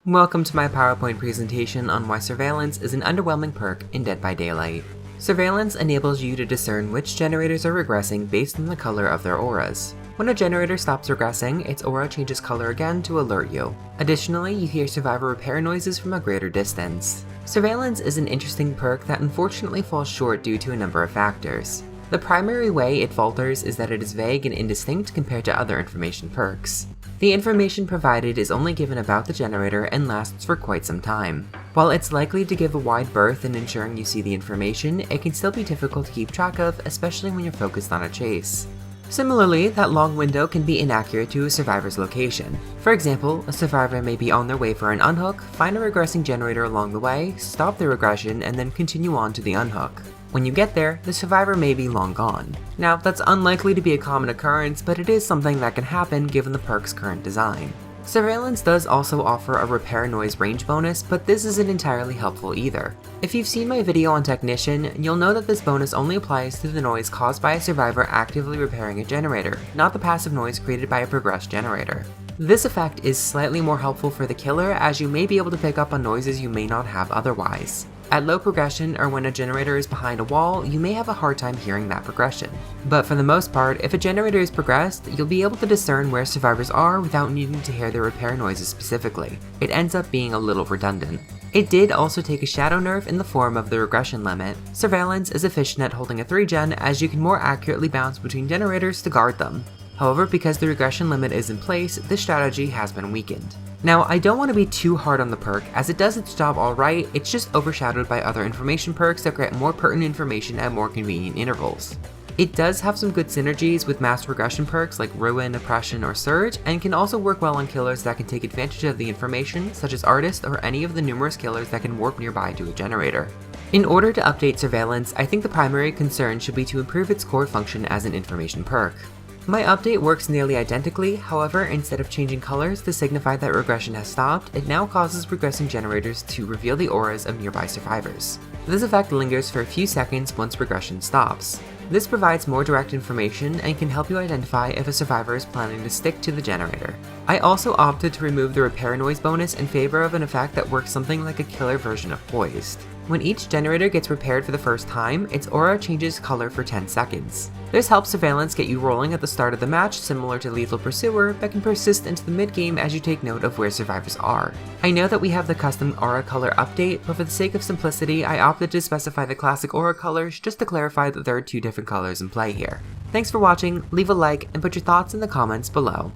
Welcome to my PowerPoint presentation on why Surveillance is an underwhelming perk in Dead by Daylight. Surveillance enables you to discern which generators are regressing based on the color of their auras. When a generator stops regressing, its aura changes color again to alert you. Additionally, you hear survivor repair noises from a greater distance. Surveillance is an interesting perk that unfortunately falls short due to a number of factors. The primary way it falters is that it is vague and indistinct compared to other information perks. The information provided is only given about the generator and lasts for quite some time. While it's likely to give a wide berth in ensuring you see the information, it can still be difficult to keep track of, especially when you're focused on a chase. Similarly, that long window can be inaccurate to a survivor's location. For example, a survivor may be on their way for an unhook, find a regressing generator along the way, stop the regression, and then continue on to the unhook. When you get there, the survivor may be long gone. Now, that's unlikely to be a common occurrence, but it is something that can happen given the perk's current design. Surveillance does also offer a repair noise range bonus, but this isn't entirely helpful either. If you've seen my video on Technician, you'll know that this bonus only applies to the noise caused by a survivor actively repairing a generator, not the passive noise created by a progressed generator. This effect is slightly more helpful for the killer, as you may be able to pick up on noises you may not have otherwise. At low progression, or when a generator is behind a wall, you may have a hard time hearing that progression. But for the most part, if a generator is progressed, you'll be able to discern where survivors are without needing to hear their repair noises specifically. It ends up being a little redundant. It did also take a shadow nerf in the form of the regression limit. Surveillance is efficient at holding a 3-gen, as you can more accurately bounce between generators to guard them. However, because the regression limit is in place, this strategy has been weakened. Now, I don't want to be too hard on the perk, as it does its job alright, it's just overshadowed by other information perks that grant more pertinent information at more convenient intervals. It does have some good synergies with mass regression perks like Ruin, Oppression, or Surge, and can also work well on killers that can take advantage of the information, such as Artist or any of the numerous killers that can warp nearby to a generator. In order to update Surveillance, I think the primary concern should be to improve its core function as an information perk. My update works nearly identically, however, instead of changing colors to signify that regression has stopped, it now causes regressing generators to reveal the auras of nearby survivors. This effect lingers for a few seconds once regression stops. This provides more direct information and can help you identify if a survivor is planning to stick to the generator. I also opted to remove the repair noise bonus in favor of an effect that works something like a killer version of Poised. When each generator gets repaired for the first time, its aura changes color for 10 seconds. This helps Surveillance get you rolling at the start of the match, similar to Lethal Pursuer, but can persist into the mid-game as you take note of where survivors are. I know that we have the custom aura color update, but for the sake of simplicity, I opted to specify the classic aura colors just to clarify that there are two different colors in play here. Thanks for watching, leave a like, and put your thoughts in the comments below.